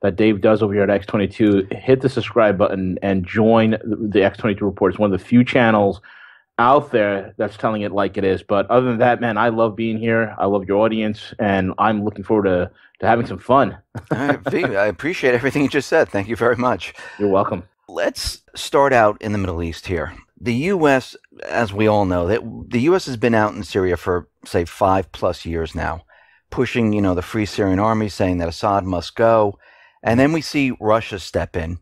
that Dave does over here at X22, hit the subscribe button and join the X22 Report. It's one of the few channels out there that's telling it like it is. But other than that, man, I love being here. I love your audience, and I'm looking forward to having some fun. I appreciate everything you just said. Thank you very much. You're welcome. Let's start out in the Middle East here. The U.S., as we all know, the U.S. has been out in Syria for, say, 5+ years now, pushing, the Free Syrian Army, saying that Assad must go. And then we see Russia step in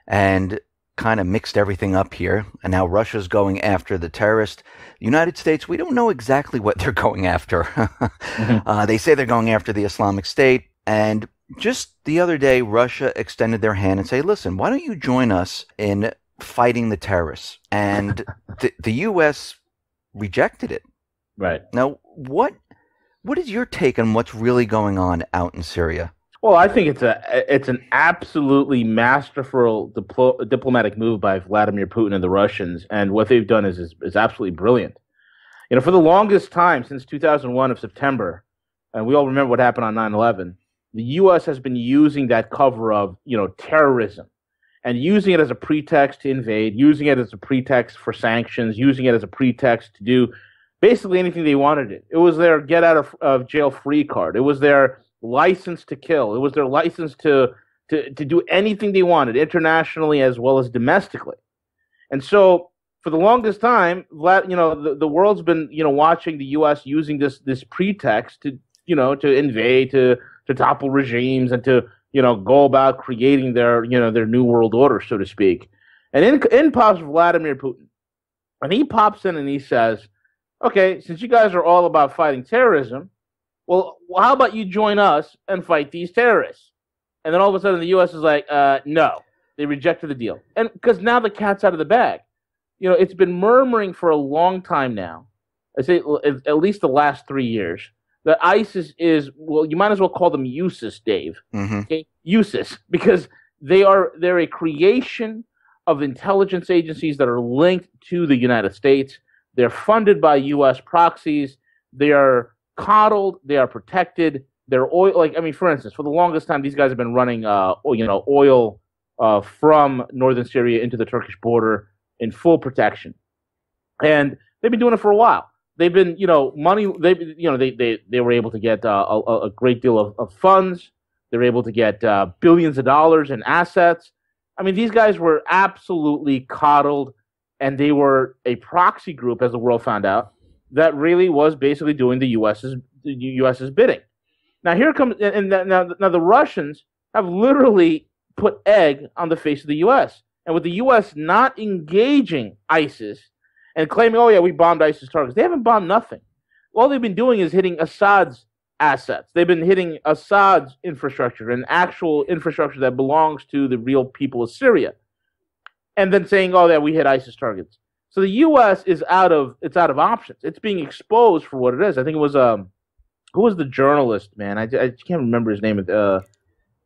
and kind of mixed everything up here. And now Russia's going after the terrorists. The United States, we don't know exactly what they're going after. They say they're going after the Islamic State. And just the other day, Russia extended their hand and say, listen, why don't you join us in fighting the terrorists? And the U.S. rejected it. Right. Now, what is your take on what's really going on out in Syria? Well, I think it's an absolutely masterful diplomatic move by Vladimir Putin and the Russians, and what they've done is absolutely brilliant. For the longest time, since 2001 of September, and we all remember what happened on 9/11, the U.S. has been using that cover of, terrorism, and using it as a pretext to invade, using it as a pretext for sanctions, using it as a pretext to do basically anything they wanted it. It was their get out of jail free card. It was their license to kill. It was their license to do anything they wanted, internationally as well as domestically. And so for the longest time, the world's been, watching the U.S. using this pretext to invade, to topple regimes, and to, go about creating their new world order, so to speak. And in pops Vladimir Putin. And he pops in and he says, okay, since you guys are all about fighting terrorism, well, how about you join us and fight these terrorists? And then all of a sudden the U.S. is like, no. They rejected the deal. And because now the cat's out of the bag. It's been murmuring for a long time now. I say at least the last 3 years. That ISIS is, well, you might as well call them USIS, Dave. Mm-hmm. Okay? USIS, because they're a creation of intelligence agencies that are linked to the United States. They're funded by U.S. proxies. They are coddled, they are protected. They're oil, for instance, for the longest time, these guys have been running, oil from northern Syria into the Turkish border in full protection, and they've been doing it for a while. They've been, money. They were able to get a great deal of funds. They were able to get billions of dollars in assets. These guys were absolutely coddled, and they were a proxy group, as the world found out, that really was basically doing the U.S.'s bidding. Now here comes, now the Russians have literally put egg on the face of the U.S. And with the U.S. not engaging ISIS and claiming, oh yeah, we bombed ISIS targets, they haven't bombed nothing. All they've been doing is hitting Assad's assets. They've been hitting Assad's infrastructure, and actual infrastructure that belongs to the real people of Syria, and then saying, oh yeah, we hit ISIS targets. So the U.S. is out of options. It's being exposed for what it is. I think it was who was the journalist, man? I can't remember his name.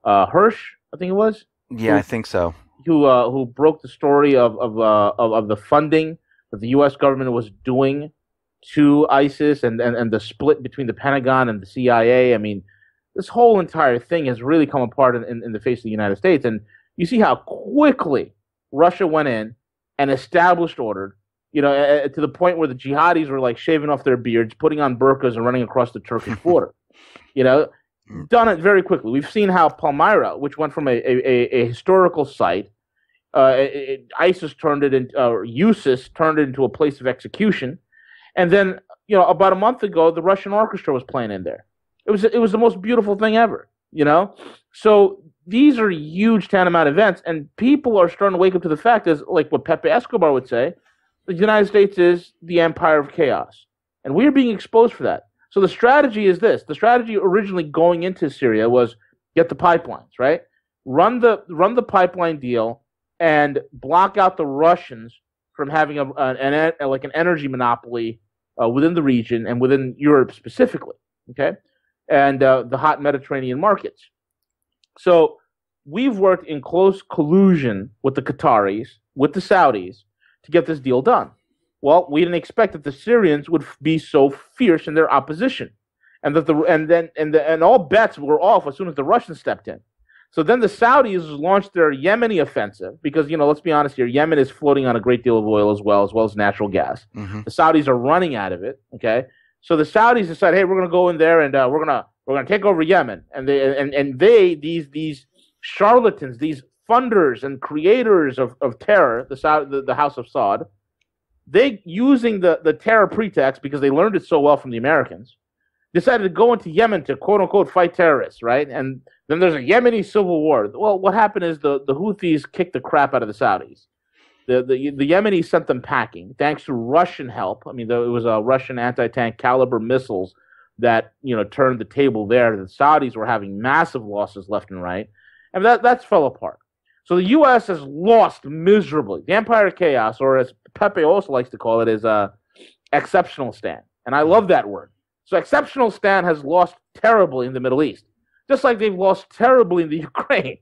Hirsch, I think it was. Yeah, I think so. Who broke the story of the funding that the U.S. government was doing to ISIS, and the split between the Pentagon and the CIA. This whole entire thing has really come apart in the face of the United States, and you see how quickly Russia went in and established order, to the point where the jihadis were like shaving off their beards, putting on burqas, and running across the Turkish border. Done it very quickly. We've seen how Palmyra, which went from a historical site, ISIS turned it into, USIS turned it into a place of execution, and then about a month ago, the Russian orchestra was playing in there. It was the most beautiful thing ever. So these are huge tantamount events, and people are starting to wake up to the fact, as like what Pepe Escobar would say, the United States is the empire of chaos, and we are being exposed for that. So the strategy is this. The strategy originally going into Syria was get the pipelines, right? Run the pipeline deal and block out the Russians from having an energy monopoly within the region and within Europe specifically, okay? And the hot Mediterranean markets. So we've worked in close collusion with the Qataris, with the Saudis, to get this deal done. Well, we didn't expect that the Syrians would be so fierce in their opposition, and that all bets were off as soon as the Russians stepped in. So then the Saudis launched their Yemeni offensive because, let's be honest here, Yemen is floating on a great deal of oil as well as natural gas. Mm-hmm. The Saudis are running out of it. Okay, so the Saudis decide, hey, we're going to go in there and we're gonna take over Yemen, and these charlatans, these funders and creators of terror, the House of Saud, they using the terror pretext because they learned it so well from the Americans, decided to go into Yemen to quote unquote fight terrorists, right? And then there's a Yemeni civil war. Well, what happened is the Houthis kicked the crap out of the Saudis. The Yemenis sent them packing thanks to Russian help. I mean, it was Russian anti-tank caliber missiles that turned the table there. The Saudis were having massive losses left and right, and that's fell apart. So the U.S. has lost miserably. The Empire of Chaos, or as Pepe also likes to call it, is exceptional stand, and I love that word. So exceptional stand has lost terribly in the Middle East, just like they've lost terribly in the Ukraine.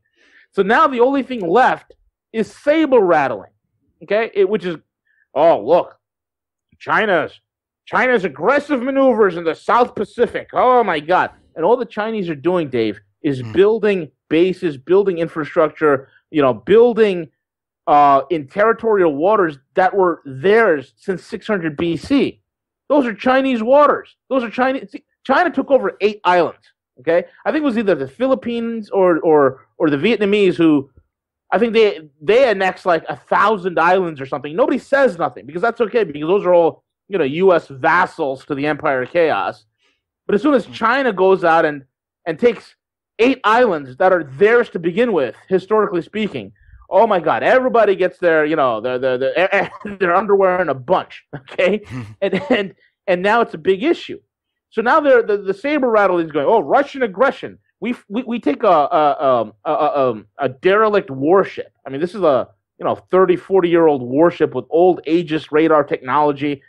So now the only thing left is saber rattling, okay? Which is, oh look, China's aggressive maneuvers in the South Pacific. Oh my God! And all the Chinese are doing, Dave, is building bases, building infrastructure, building in territorial waters that were theirs since 600 BC. Those are Chinese waters. Those are Chinese. China took over 8 islands. Okay, I think it was either the Philippines or the Vietnamese who, I think they annexed like 1,000 islands or something. Nobody says nothing because that's okay because those are all U.S. vassals to the Empire of Chaos. But as soon as China goes out and takes 8 islands that are theirs to begin with, historically speaking, oh my God, everybody gets their their underwear in a bunch. Okay, and now it's a big issue. So now the saber rattling is going. Oh, Russian aggression. We take a derelict warship. I mean, this is a 30, 40-year-old warship with old Aegis radar technology,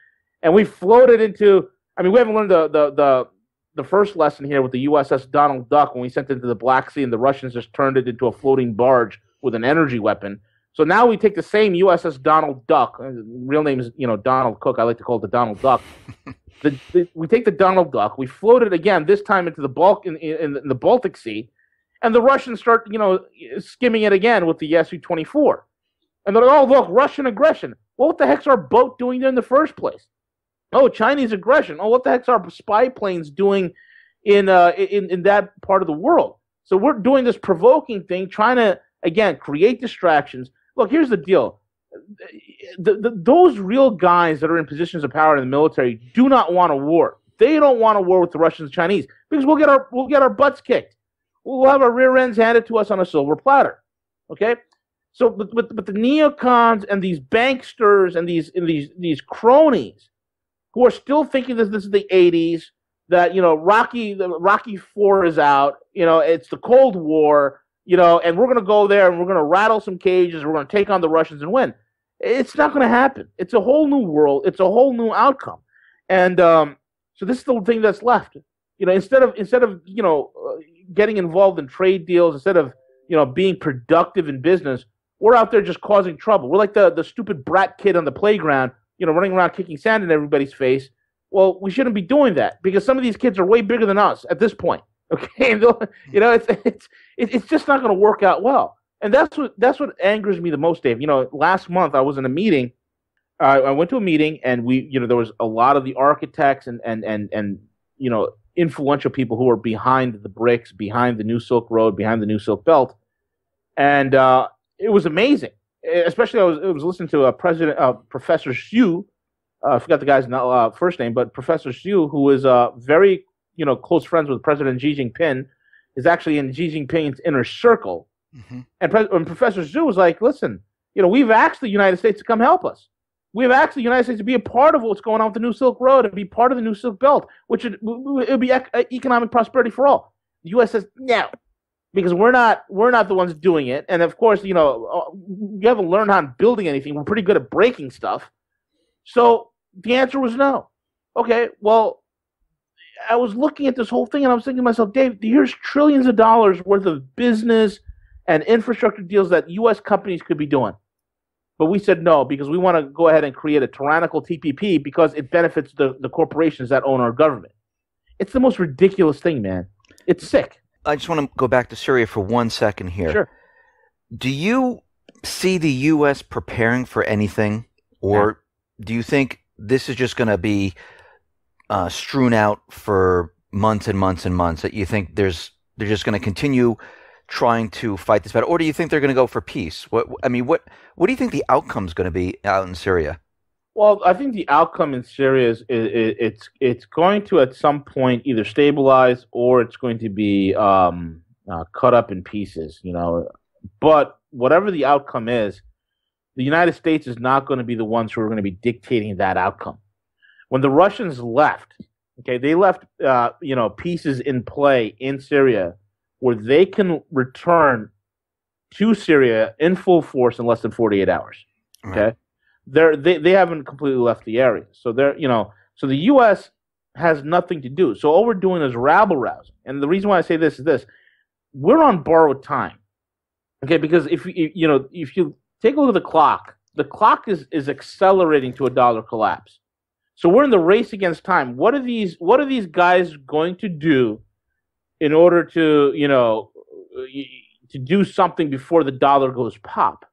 and we floated into. I mean, we haven't learned the first lesson here with the USS Donald Duck when we sent it into the Black Sea, and the Russians just turned it into a floating barge with an energy weapon. So now we take the same USS Donald Duck. Real name is Donald Cook. I like to call it the Donald Duck. We take the Donald Duck, we float it again, this time into in the Baltic Sea, and the Russians start, skimming it again with the Su-24. And they're like, oh, look, Russian aggression. Well, what the heck's our boat doing there in the first place? Oh, Chinese aggression. Oh, what the heck's our spy planes doing in that part of the world? So we're doing this provoking thing, trying to, again, create distractions. Look, here's the deal. Those real guys that are in positions of power in the military do not want a war. They don't want a war with the Russians and Chinese because we'll get our butts kicked. We'll have our rear ends handed to us on a silver platter. Okay, so but the neocons and these banksters and these cronies who are still thinking that this is the 80s, that Rocky IV is out, it's the Cold War. And we're going to go there and we're going to rattle some cages. We're going to take on the Russians and win. It's not going to happen. It's a whole new world. It's a whole new outcome. And so this is the thing that's left. Instead of getting involved in trade deals, instead of being productive in business, we're out there just causing trouble. We're like the stupid brat kid on the playground, running around kicking sand in everybody's face. Well, we shouldn't be doing that because some of these kids are way bigger than us at this point. Okay, it's just not going to work out well, and that's what angers me the most, Dave. Last month I was in a meeting. I went to a meeting, and there was a lot of the architects and influential people who were behind the BRICS, behind the New Silk Road, behind the New Silk Belt, and it was amazing. Especially, I was listening to Professor Xu. I forgot the guy's first name, but Professor Xu, who is very close friends with President Xi Jinping, is actually in Xi Jinping's inner circle. Mm-hmm. And Professor Xu was like, listen, we've asked the United States to come help us. We've asked the United States to be a part of what's going on with the New Silk Road and be part of the New Silk Belt, which it would be economic prosperity for all. The U.S. says no, because we're not the ones doing it. And of course, we haven't learned how to building anything. We're pretty good at breaking stuff. So the answer was no. Okay, well, I was looking at this whole thing and I was thinking to myself, Dave, here's trillions of dollars worth of business and infrastructure deals that U.S. companies could be doing. But we said no because we want to go ahead and create a tyrannical TPP because it benefits the corporations that own our government. It's the most ridiculous thing, man. It's sick. I just want to go back to Syria for 1 second here. Sure. Do you see the U.S. preparing for anything, Nah. or do you think this is just going to be strewn out for months and months and months? That you think they're just going to continue trying to fight this battle, or do you think they're going to go for peace? What do you think the outcome's going to be out in Syria? Well, I think the outcome in Syria it's going to at some point either stabilize or it's going to be cut up in pieces. But whatever the outcome is, the United States is not going to be the ones who are going to be dictating that outcome. When the Russians left, okay, they left pieces in play in Syria where they can return to Syria in full force in less than 48 hours. Okay. Right. They haven't completely left the area. So so the US has nothing to do. So all we're doing is rabble rousing. And the reason why I say this is this: we're on borrowed time. Okay, because if you take a look at the clock is accelerating to a dollar collapse. So we're in the race against time. What are these guys going to do in order to do something before the dollar goes pop?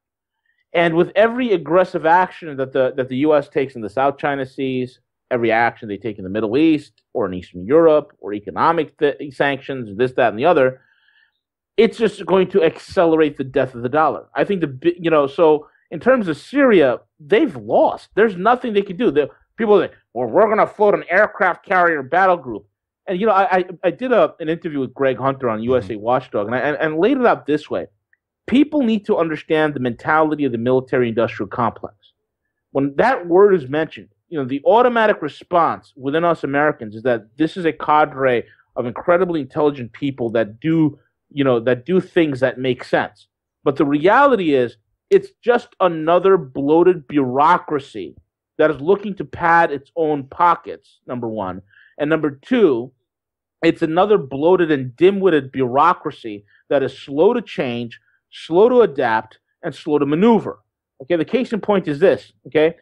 And with every aggressive action that the U.S. takes in the South China Seas, every action they take in the Middle East or in Eastern Europe, or economic sanctions, this, that, and the other, it's just going to accelerate the death of the dollar. I think so in terms of Syria, they've lost. There's nothing they can do. People say, well, we're going to float an aircraft carrier battle group. And I did an interview with Greg Hunter on USA Watchdog, and laid it out this way. People need to understand the mentality of the military-industrial complex. When that word is mentioned, the automatic response within us Americans is that this is a cadre of incredibly intelligent people that do things that make sense. But the reality is, it's just another bloated bureaucracy that is looking to pad its own pockets, number one. And number two, it's another bloated and dim-witted bureaucracy that is slow to change, slow to adapt, and slow to maneuver. Okay, the case in point is this. Okay,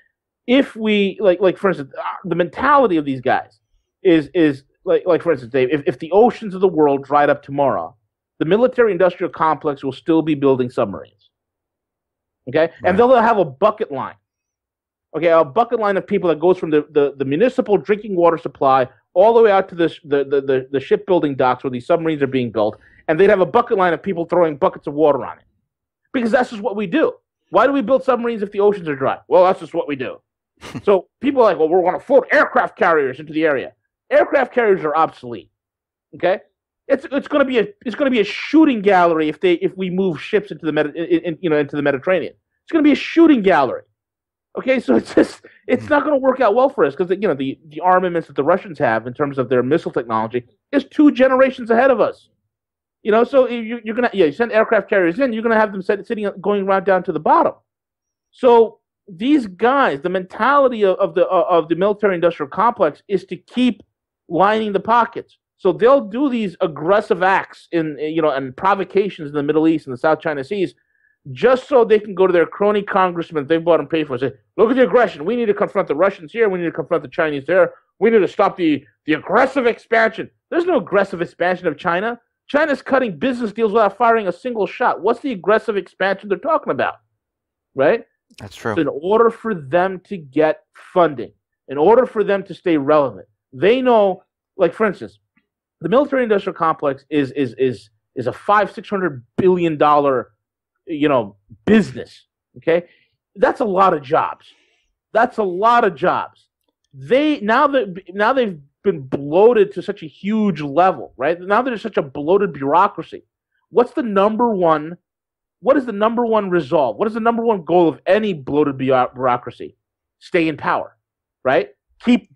if we like for instance, the mentality of these guys is like for instance, Dave, if the oceans of the world dried up tomorrow, the military-industrial complex will still be building submarines. Okay, right. And they'll have a bucket line. Okay, a bucket line of people that goes from the municipal drinking water supply all the way out to the shipbuilding docks where these submarines are being built, and they'd have a bucket line of people throwing buckets of water on it. Because that's just what we do. Why do we build submarines if the oceans are dry? Well, that's just what we do. So people are like, well, we're going to float aircraft carriers into the area. Aircraft carriers are obsolete. Okay, it's going to be a shooting gallery if we move ships into the Mediterranean. It's going to be a shooting gallery. Okay, so it's not going to work out well for us because the armaments that the Russians have in terms of their missile technology is 2 generations ahead of us. So you're gonna you send aircraft carriers in, you're gonna have them going around down to the bottom. So these guys, the mentality of the military-industrial complex is to keep lining the pockets. So they'll do these aggressive acts and provocations in the Middle East and the South China Seas, just so they can go to their crony congressmen they've bought and paid for and say, look at the aggression. We need to confront the Russians here. We need to confront the Chinese there. We need to stop the aggressive expansion. There's no aggressive expansion of China. China's cutting business deals without firing a single shot. What's the aggressive expansion they're talking about? Right? That's true. So in order for them to get funding, in order for them to stay relevant, they know, like for instance, the military-industrial complex is a $500-600 billion business. Okay, that's a lot of jobs. That's a lot of jobs. Now they've been bloated to such a huge level, right? Now there's such a bloated bureaucracy. What is the number one resolve? What is the number one goal of any bloated bureaucracy? Stay in power, right? Keep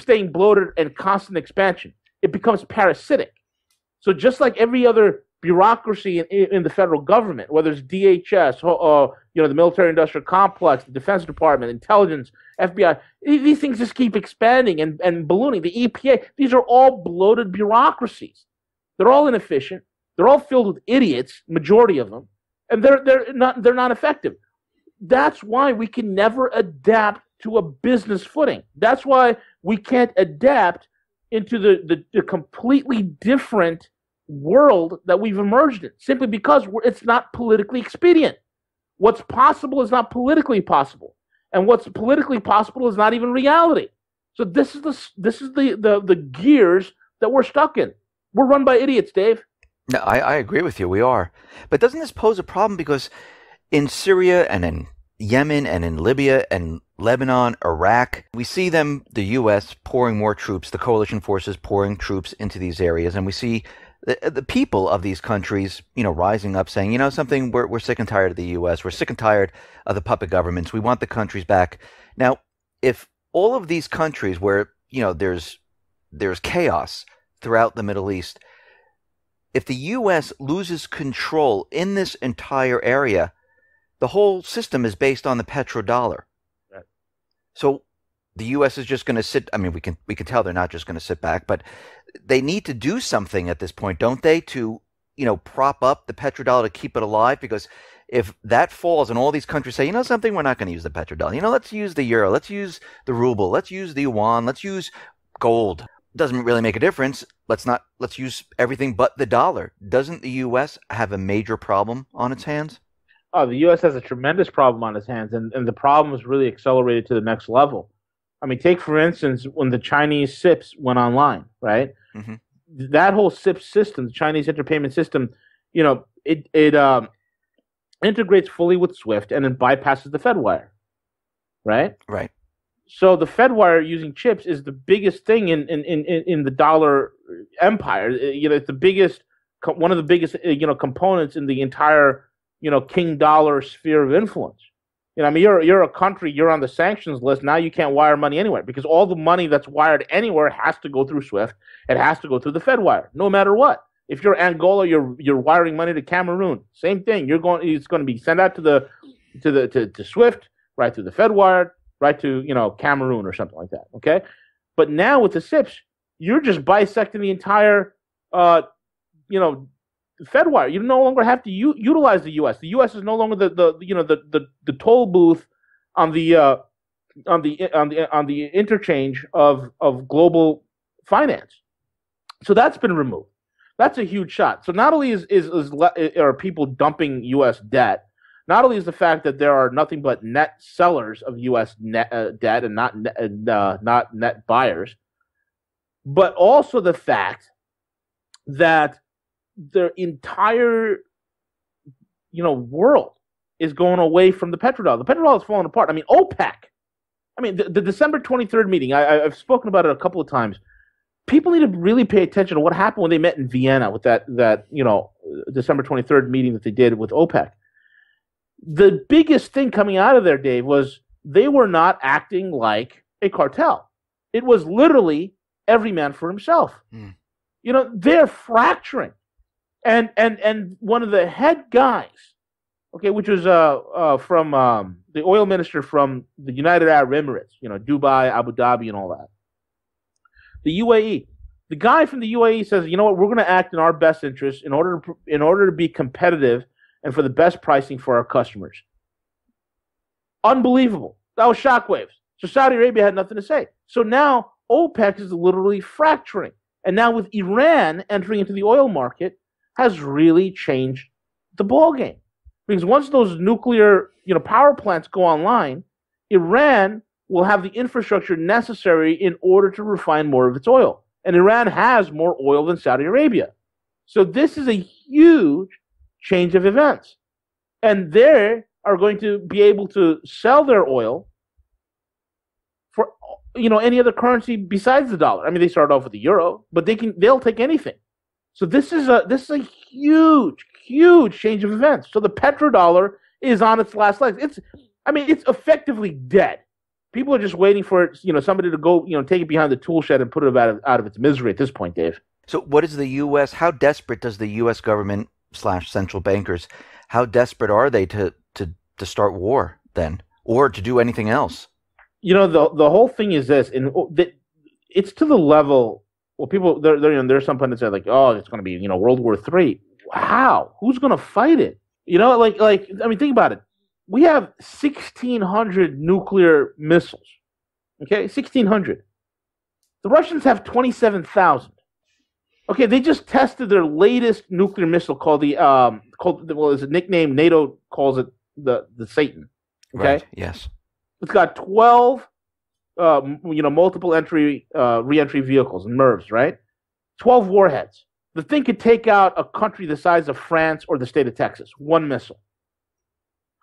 staying bloated and constant expansion. It becomes parasitic. So just like every other bureaucracy in the federal government, whether it's DHS, the military-industrial complex, the Defense Department, intelligence, FBI, these things just keep expanding and ballooning. The EPA, these are all bloated bureaucracies. They're all inefficient. They're all filled with idiots, majority of them, and they're not effective. That's why we can never adapt to a business footing. That's why we can't adapt into the completely different world that we've emerged in, simply because it's not politically expedient. What's possible is not politically possible, and what's politically possible is not even reality. So this is the gears that we're stuck in. We're run by idiots, Dave. No, I agree with you. We are. But doesn't this pose a problem? Because in Syria and in Yemen and in Libya and Lebanon, Iraq, we see them, the U.S., pouring more troops, the coalition forces pouring troops into these areas. And we see the people of these countries, rising up saying, something, we're sick and tired of the U.S. We're sick and tired of the puppet governments. We want the countries back. Now, if all of these countries where, there's chaos throughout the Middle East, if the U.S. loses control in this entire area, the whole system is based on the petrodollar. Right. So the U.S. is just going to sit. I mean, we can tell they're not just going to sit back, but they need to do something at this point, don't they, to prop up the petrodollar to keep it alive? Because if that falls and all these countries say, something, we're not going to use the petrodollar. Let's use the euro. Let's use the ruble. Let's use the yuan. Let's use gold. Doesn't really make a difference. Let's use everything but the dollar. Doesn't the U.S. have a major problem on its hands? Oh, the U.S. has a tremendous problem on its hands, and the problem is really accelerated to the next level. I mean, take, for instance, when the Chinese SIPs went online, right? Mm-hmm. That whole SIP system, the Chinese interpayment system, it integrates fully with SWIFT and then bypasses the Fedwire, right? Right. So the Fedwire using chips is the biggest thing in the dollar empire. It's the biggest, one of the biggest, components in the entire, king dollar sphere of influence. I mean, you're a country, you're on the sanctions list. Now you can't wire money anywhere because all the money that's wired anywhere has to go through SWIFT. It has to go through the Fedwire, no matter what. If you're Angola, you're wiring money to Cameroon. Same thing. It's going to be sent out to SWIFT, right through the Fedwire, right to Cameroon or something like that. Okay, but now with the SIPs, you're just bisecting the entire Fedwire. You no longer have to utilize the U.S. The U.S. is no longer the toll booth on the interchange of global finance. So that's been removed. That's a huge shot. So not only are people dumping U.S. debt, not only is the fact that there are nothing but net sellers of U.S. debt and not net buyers, but also the fact that the entire world is going away from the petrodollar. The petrodollar is falling apart. I mean, OPEC. I mean, the December 23rd meeting. I've spoken about it a couple of times. People need to really pay attention to what happened when they met in Vienna with that December 23rd meeting that they did with OPEC. The biggest thing coming out of there, Dave, was they were not acting like a cartel. It was literally every man for himself. Mm. They're fracturing. And one of the head guys, okay, which was from the oil minister from the United Arab Emirates, Dubai, Abu Dhabi, and all that. The UAE, the guy from the UAE says, we're going to act in our best interest in order to be competitive and for the best pricing for our customers. Unbelievable. That was shockwaves. So Saudi Arabia had nothing to say. So now OPEC is literally fracturing. And now with Iran entering into the oil market has really changed the ballgame. Because once those nuclear power plants go online, Iran will have the infrastructure necessary in order to refine more of its oil. And Iran has more oil than Saudi Arabia. So this is a huge change of events. And they are going to be able to sell their oil for any other currency besides the dollar. I mean, they started off with the euro, but they'll take anything. So this is a huge, huge change of events. So the petrodollar is on its last legs. It's effectively dead. People are just waiting for somebody to go take it behind the tool shed and put it out of its misery at this point, Dave. So what is the U.S.? How desperate does the U.S. government / central bankers? How desperate are they to start war then, or to do anything else? The whole thing is this, and it's to the level. Well, people there's some pundits that are like, oh, it's going to be World War III. How? Who's going to fight it? Think about it. We have 1,600 nuclear missiles. Okay, 1,600. The Russians have 27,000. Okay, they just tested their latest nuclear missile called well, it's a nickname NATO calls it the Satan. Okay, Right. Yes. it's got 12 multiple entry re-entry vehicles and MIRVs, right? 12 warheads. The thing could take out a country the size of France or the state of Texas. One missile.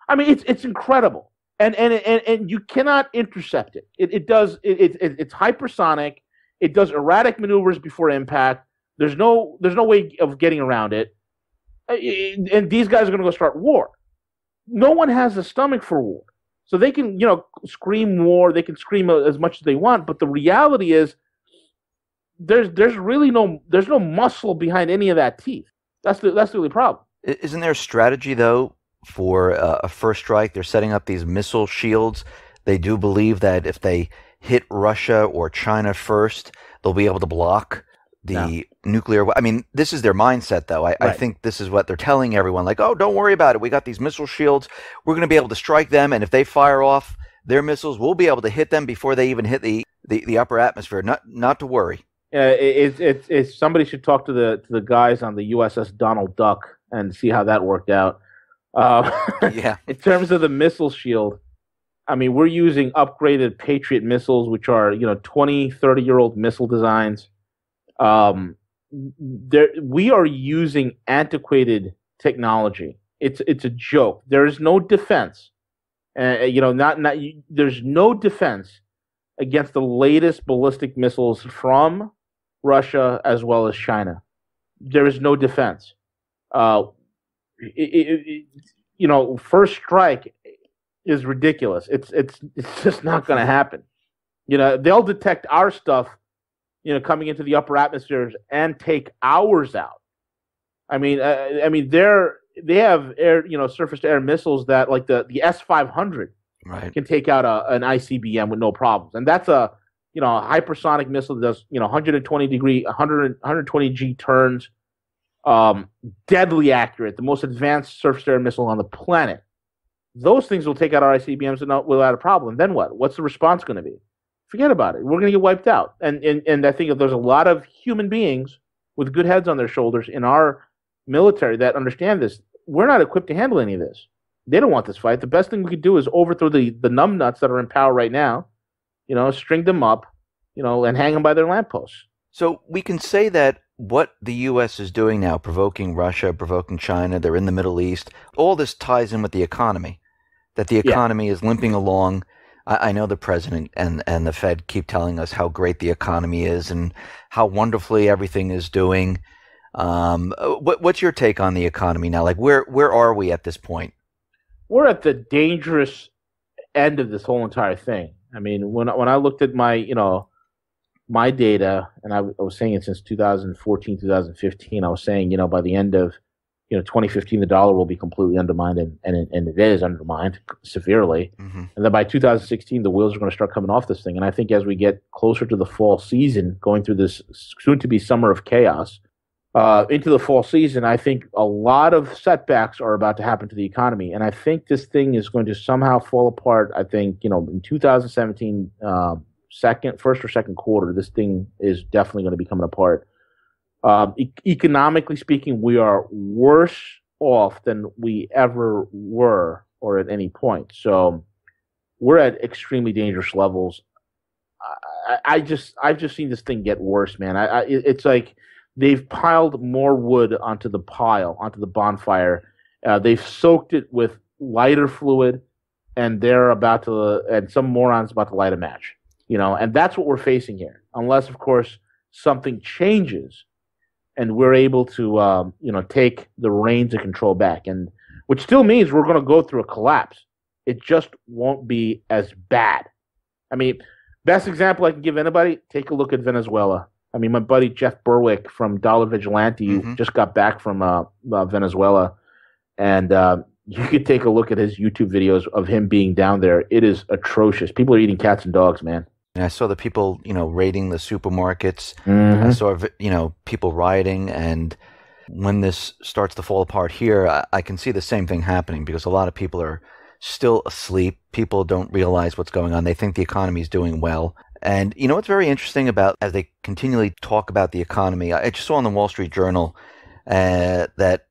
I mean, it's incredible, and you cannot intercept it. It's hypersonic. It does erratic maneuvers before impact. There's no way of getting around it. And these guys are going to go start war. No one has the stomach for war, so they can scream war. They can scream as much as they want, but the reality is there's really no muscle behind any of that teeth. That's the only problem. Isn't there a strategy though for a first strike? They're setting up these missile shields. They do believe that if they hit Russia or China first, they'll be able to block the nuclear. I mean, this is their mindset, though. I think this is what they're telling everyone. Like, oh, don't worry about it. We got these missile shields. We're going to be able to strike them, and if they fire off their missiles, we'll be able to hit them before they even hit the upper atmosphere. Not to worry. It's somebody should talk to the guys on the USS Donald Duck and see how that worked out. Yeah. In terms of the missile shield, I mean, we're using upgraded Patriot missiles, which are 20, 30-year-old missile designs. We are using antiquated technology. It's a joke. There is no defense. There's no defense against the latest ballistic missiles from Russia as well as China. There is no defense. First strike is ridiculous. It's just not going to happen. They'll detect our stuff coming into the upper atmospheres and take hours out. I mean, they have air, surface to air missiles that like the S-500 can take out an ICBM with no problems, and that's a hypersonic missile that does 120 G turns, deadly accurate, the most advanced surface to air missile on the planet. Those things will take out our ICBMs without a problem. Then what? What's the response going to be? Forget about it. We're going to get wiped out. And I think if there's a lot of human beings with good heads on their shoulders in our military that understand this. We're not equipped to handle any of this. They don't want this fight. The best thing we could do is overthrow the numbnuts that are in power right now, string them up, and hang them by their lampposts. So we can say that what the U.S. is doing now, provoking Russia, provoking China, they're in the Middle East, all this ties in with the economy, that the economy is limping along. I know the president and the Fed keep telling us how great the economy is and how wonderfully everything is doing. What's your take on the economy now? Like, where are we at this point? We're at the dangerous end of this whole entire thing. I mean, when I looked at my data, and I was saying it since 2014, 2015, I was saying, by the end of 2015, the dollar will be completely undermined, and it is undermined severely. Mm-hmm. And then by 2016, the wheels are going to start coming off this thing. And I think as we get closer to the fall season, going through this soon-to-be summer of chaos, into the fall season, I think a lot of setbacks are about to happen to the economy. And I think this thing is going to somehow fall apart. I think, in 2017, first or second quarter, this thing is definitely going to be coming apart. Economically speaking, we are worse off than we ever were or at any point. So we're at extremely dangerous levels. I've just seen this thing get worse, man. It's like they've piled more wood onto the bonfire. They've soaked it with lighter fluid, and and some moron's about to light a match. And that's what we're facing here. Unless, of course, something changes and we're able to, take the reins of control back, and which still means we're going to go through a collapse. It just won't be as bad. I mean, best example I can give anybody, take a look at Venezuela. I mean, my buddy Jeff Berwick from Dollar Vigilante just got back from Venezuela, and you could take a look at his YouTube videos of him being down there. It is atrocious. People are eating cats and dogs, man. And I saw the people, raiding the supermarkets. Mm-hmm. I saw, people rioting. And when this starts to fall apart here, I can see the same thing happening because a lot of people are still asleep. People don't realize what's going on. They think the economy is doing well. And you know what's very interesting about as they continually talk about the economy? I just saw in the Wall Street Journal that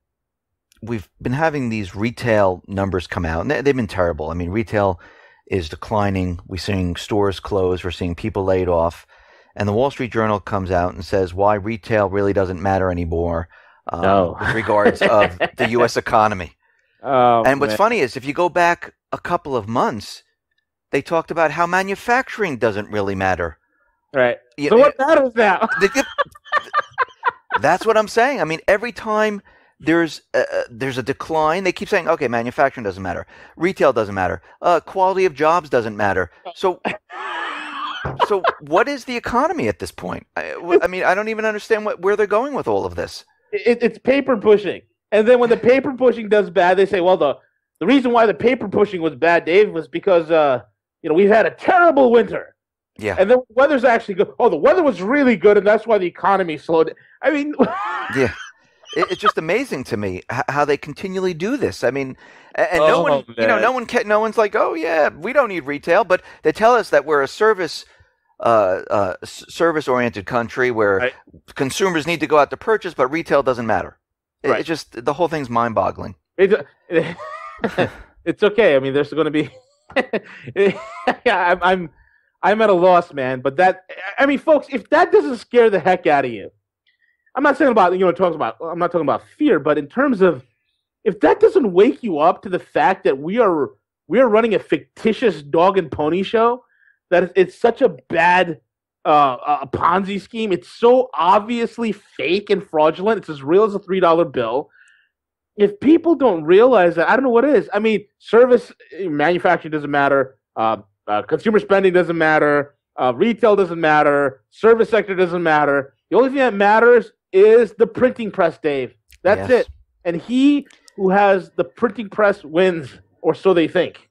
we've been having these retail numbers come out, and they've been terrible. I mean, retail is declining. We're seeing stores close. We're seeing people laid off. And the Wall Street Journal comes out and says why retail really doesn't matter anymore No. with regards of the U.S. economy. Oh, And what's man. funny is if you go back a couple of months, they talked about how manufacturing doesn't really matter. Right. You So know, what matters now? that's what I'm saying. I mean, every time there's a decline, they keep saying, okay, manufacturing doesn't matter, retail doesn't matter, quality of jobs doesn't matter. So what is the economy at this point? I mean, I don't even understand where they're going with all of this. It's paper pushing. And then when the paper pushing does bad, they say, well, the reason why the paper pushing was bad, Dave, was because we've had a terrible winter. Yeah, And the weather's actually good. Oh, the weather was really good, and that's why the economy slowed. I mean, yeah. It's just amazing to me how they continually do this. I mean, and no one, man. no one's like, oh yeah, we don't need retail, but they tell us that we're a service-oriented country where Right. consumers need to go out to purchase, but retail doesn't matter. Right. It's just the whole thing's mind-boggling. It's okay. I mean, there's going to be. Yeah, I'm at a loss, man. But I mean, folks, if that doesn't scare the heck out of you, I'm not saying about I'm not talking about fear, but in terms of if that doesn't wake you up to the fact that we are running a fictitious dog and pony show, that it's such a bad a Ponzi scheme. It's so obviously fake and fraudulent. It's as real as a $3 bill. If people don't realize that, I don't know what is. I mean, service manufacturing doesn't matter. Consumer spending doesn't matter. Retail doesn't matter. Service sector doesn't matter. The only thing that matters is the printing press, Dave. That's Yes. it. And he who has the printing press wins, or so they think.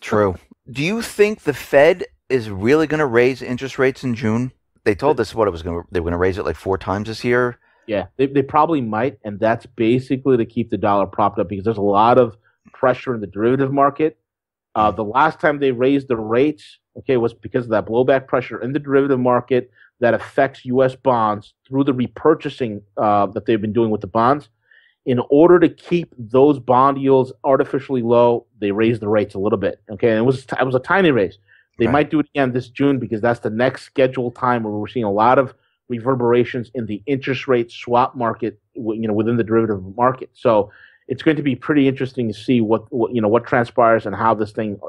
True. Do you think the Fed is really going to raise interest rates in June? They told us they were going to raise it like 4 times this year. Yeah, they probably might, and that's basically to keep the dollar propped up because there's a lot of pressure in the derivative market. The last time they raised the rates, was because of that blowback pressure in the derivative market that affects U.S. bonds through the repurchasing that they've been doing with the bonds. In order to keep those bond yields artificially low, they raised the rates a little bit. Okay, and it was a tiny raise. They might do it again this June because that's the next scheduled time where we're seeing a lot of reverberations in the interest rate swap market, within the derivative market. So it's going to be pretty interesting to see what transpires and how this thing,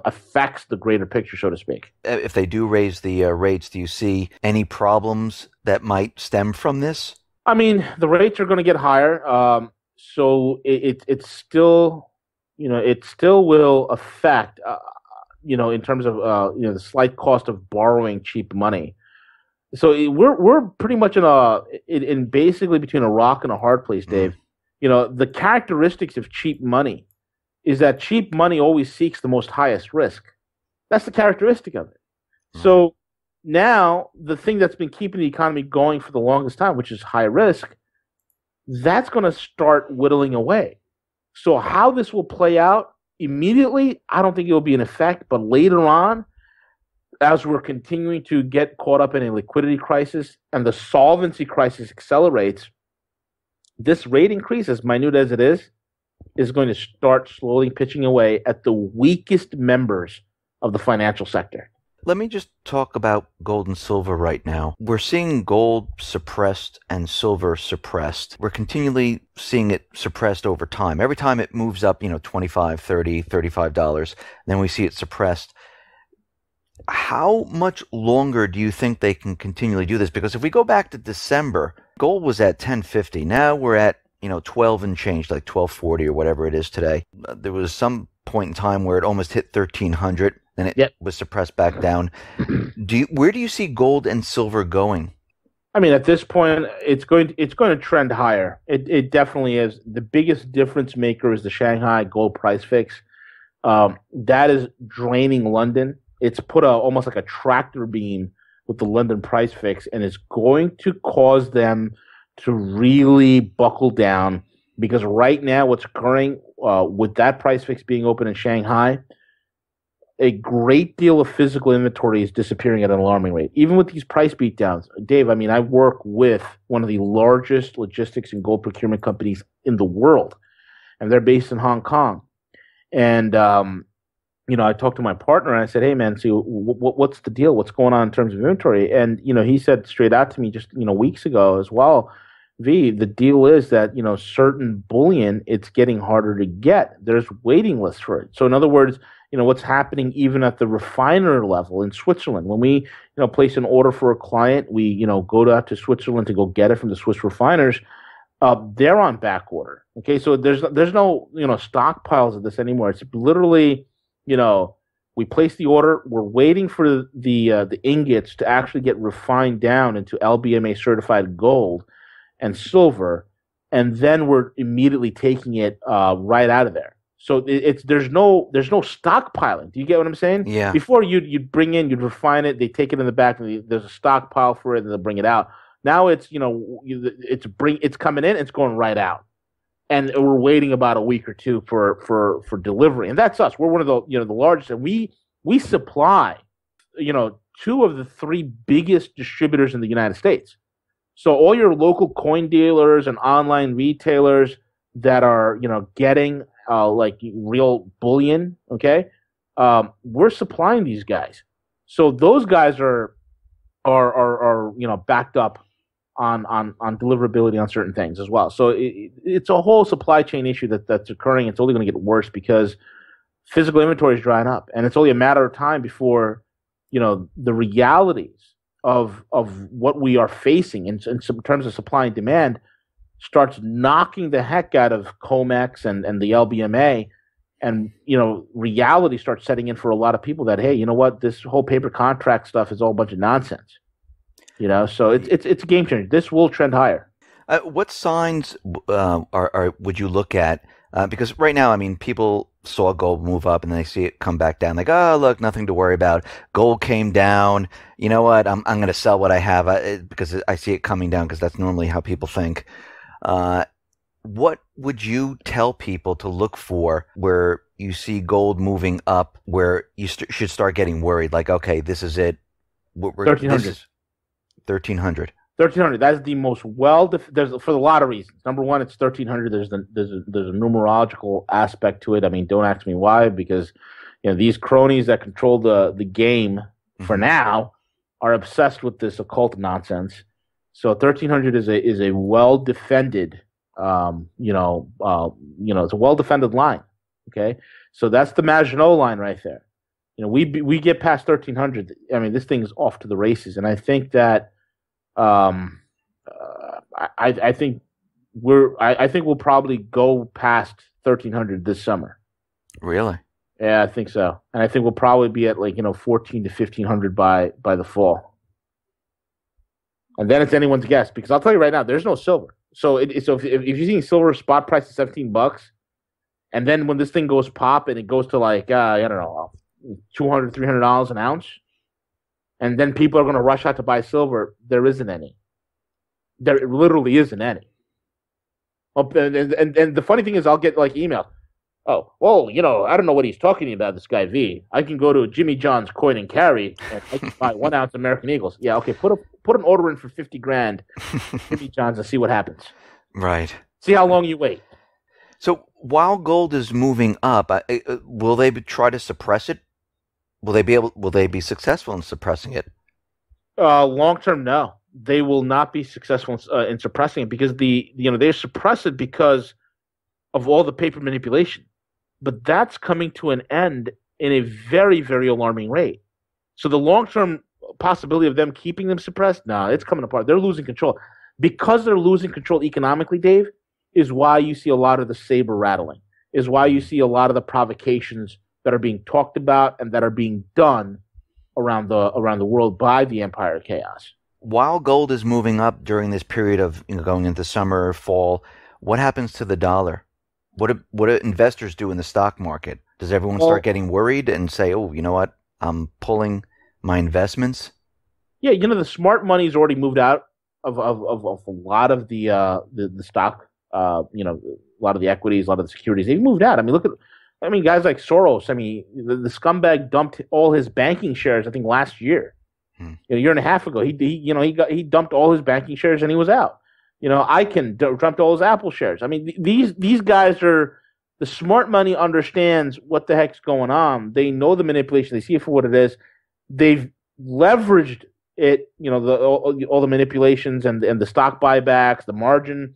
affects the greater picture, so to speak. If they do raise the rates, do you see any problems that might stem from this? I mean, the rates are going to get higher, so it's still, it still will affect, in terms of the slight cost of borrowing cheap money. So we're pretty much in basically between a rock and a hard place, Dave. The characteristics of cheap money is that cheap money always seeks the most highest risk. That's the characteristic of it. So now the thing that's been keeping the economy going for the longest time, which is high risk, that's going to start whittling away. So how this will play out immediately, I don't think it will be an effect, but later on, as we're continuing to get caught up in a liquidity crisis and the solvency crisis accelerates, this rate increase, as minute as it is going to start slowly pitching away at the weakest members of the financial sector. Let me just talk about gold and silver right now. We're seeing gold suppressed and silver suppressed. We're continually seeing it suppressed over time. Every time it moves up, $25, $30, $35, then we see it suppressed. How much longer do you think they can continually do this? Because if we go back to December, gold was at $10.50. Now we're at 12 and change, like 12.40 or whatever it is today. There was some point in time where it almost hit 1,300, then it was suppressed back down. Where do you see gold and silver going? I mean, at this point, it's going to trend higher. It definitely is. The biggest difference maker is the Shanghai gold price fix. That is draining London. It's put almost like a tractor beam with the London price fix, and it's going to cause them to really buckle down because right now what's occurring with that price fix being open in Shanghai, a great deal of physical inventory is disappearing at an alarming rate. Even with these price beatdowns, Dave, I mean, I work with one of the largest logistics and gold procurement companies in the world, and they're based in Hong Kong. And I talked to my partner and I said, "Hey, man, see, what's the deal? What's going on in terms of inventory?" And he said straight out to me just weeks ago as well. V, the deal is that certain bullion, it's getting harder to get. There's waiting lists for it. So in other words, what's happening even at the refiner level in Switzerland. When we place an order for a client, we go out to Switzerland to go get it from the Swiss refiners. They're on back order. Okay, so there's no stockpiles of this anymore. It's literally we place the order. We're waiting for the ingots to actually get refined down into LBMA certified gold and silver, and then we're immediately taking it right out of there. So there's no stockpiling. Do you get what I'm saying? Yeah. Before you'd bring in, you'd refine it, they take it in the back, and there's a stockpile for it, and they'll bring it out. Now it's it's coming in, it's going right out, and we're waiting about a week or two for delivery, and that's us. We're one of the largest, and we supply two of the three biggest distributors in the United States. So all your local coin dealers and online retailers that are getting like real bullion, okay, we're supplying these guys. So those guys are backed up on deliverability on certain things as well. So it's a whole supply chain issue that's occurring. It's only going to get worse because physical inventory is drying up, and it's only a matter of time before the realities of what we are facing in terms of supply and demand starts knocking the heck out of COMEX and the LBMA, and reality starts setting in for a lot of people that, hey, you know what, this whole paper contract stuff is all a bunch of nonsense. So it's a game changer. This will trend higher. What signs would you look at? Because right now, I mean, people saw gold move up and then they see it come back down. Like, oh, look, nothing to worry about. Gold came down. You know what? I'm going to sell what I have because I see it coming down, because that's normally how people think. What would you tell people to look for where you see gold moving up, where you should start getting worried? Like, okay, this is it. 1,300. 1,300. 1,300. That's the most there's for a lot of reasons. Number one, it's 1,300. There's a numerological aspect to it. I mean, don't ask me why, because these cronies that control the game for now are obsessed with this occult nonsense. So 1,300 is a well defended, it's a well defended line. Okay, so that's the Maginot line right there. We get past 1,300. I mean, this thing is off to the races, and I think that. I think we'll probably go past 1,300 this summer. Really? Yeah, I think so, and I think we'll probably be at 14 to 1,500 by the fall, and then it's anyone's guess, because I'll tell you right now, there's no silver. So if you're seeing silver spot price at $17, and then when this thing goes pop and it goes to I don't know, $200, $300 an ounce. And then people are going to rush out to buy silver. There isn't any. There literally isn't any. And the funny thing is, I'll get email. Oh, well, I don't know what he's talking about, this guy V. I can go to Jimmy John's Coin and Carry and I can buy 1 ounce American Eagles. Yeah, okay, put an order in for $50,000, Jimmy John's, and see what happens. Right. See how long you wait. So while gold is moving up, will they try to suppress it? Will they be successful in suppressing it? Long term, no. They will not be successful in suppressing it, because they suppress it because of all the paper manipulation. But that's coming to an end in a very, very alarming rate. So the long term possibility of them keeping them suppressed, no, it's coming apart. They're losing control. Because they're losing control economically, Dave, is why you see a lot of the saber rattling, is why you see a lot of the provocations that are being talked about and that are being done around the world by the Empire of Chaos. While gold is moving up during this period of going into summer, fall, what happens to the dollar? What do investors do in the stock market? Does everyone start getting worried and say, "Oh, you know what? I'm pulling my investments"? Yeah, the smart money's already moved out of a lot of the stock. A lot of the equities, a lot of the securities. They've moved out. I mean, look at I mean, guys like Soros. I mean, the scumbag dumped all his banking shares. I think last year, Hmm. a year and a half ago. He dumped all his banking shares and he was out. Dumped all his Apple shares. I mean, these guys are the smart money understands what the heck's going on. They know the manipulation. They see it for what it is. They've leveraged it. All the manipulations and the stock buybacks, the margin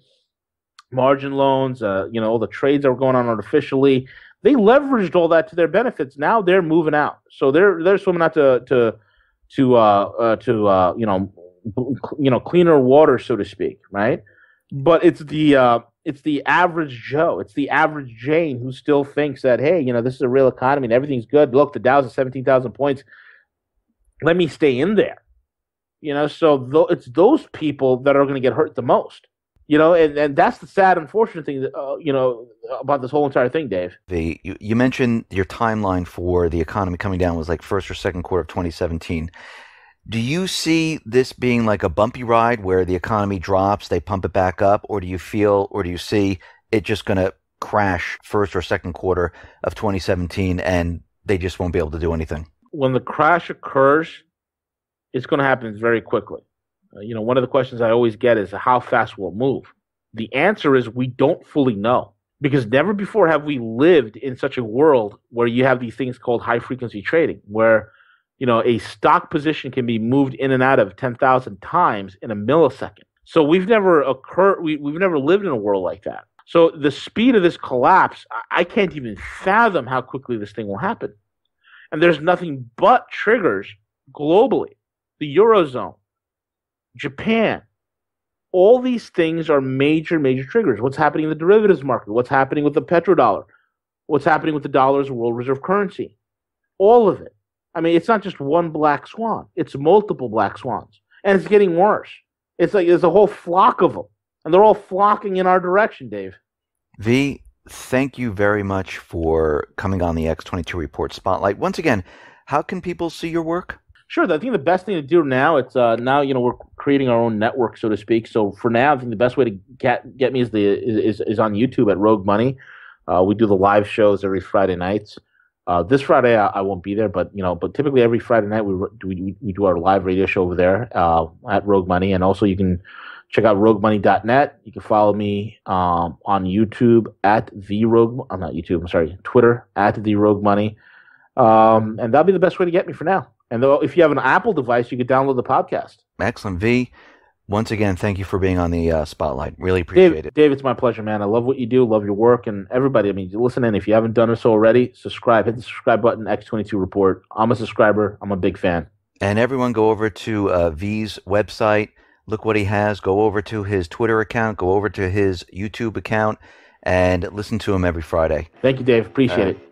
loans. All the trades that were going on artificially. They leveraged all that to their benefits. Now they're moving out, so they're swimming out to cleaner water, so to speak, right? But it's the average Joe, it's the average Jane who still thinks that, hey, this is a real economy and everything's good. Look, the Dow's at 17,000 points. Let me stay in there. So it's those people that are going to get hurt the most. And that's the sad, unfortunate thing about this whole entire thing, Dave. You mentioned your timeline for the economy coming down was like first or second quarter of 2017. Do you see this being like a bumpy ride where the economy drops, they pump it back up, or do you see it just going to crash first or second quarter of 2017 and they just won't be able to do anything? When the crash occurs, it's going to happen very quickly. One of the questions I always get is how fast will it move? The answer is we don't fully know, because never before have we lived in such a world where you have these things called high frequency trading, where a stock position can be moved in and out of 10,000 times in a millisecond. So we've never lived in a world like that. So the speed of this collapse, I can't even fathom how quickly this thing will happen. And there's nothing but triggers globally. The Eurozone, Japan, all these things are major, major triggers. What's happening in the derivatives market? What's happening with the petrodollar? What's happening with the dollar as a world reserve currency? All of it. I mean, it's not just one black swan. It's multiple black swans. And it's getting worse. It's like there's a whole flock of them. And they're all flocking in our direction, Dave. V, thank you very much for coming on the X22 Report Spotlight. Once again, how can people see your work? Sure. I think the best thing to do now, it's we're creating our own network, so to speak. So for now, I think the best way to get me is on YouTube at Rogue Money. We do the live shows every Friday nights. This Friday I won't be there, but typically every Friday night we do our live radio show over there at Rogue Money, and also you can check out roguemoney.net. You can follow me on YouTube at the Rogue. I'm not YouTube. I'm sorry, Twitter at the Rogue Money, and that'll be the best way to get me for now. And if you have an Apple device, you can download the podcast. Excellent, V. Once again, thank you for being on the Spotlight. Really appreciate it. Dave, it's my pleasure, man. I love what you do, love your work, and everybody, I mean, listen in. If you haven't done so already, subscribe. Hit the subscribe button, X22 Report. I'm a subscriber. I'm a big fan. And everyone go over to V's website. Look what he has. Go over to his Twitter account. Go over to his YouTube account and listen to him every Friday. Thank you, Dave. Appreciate it.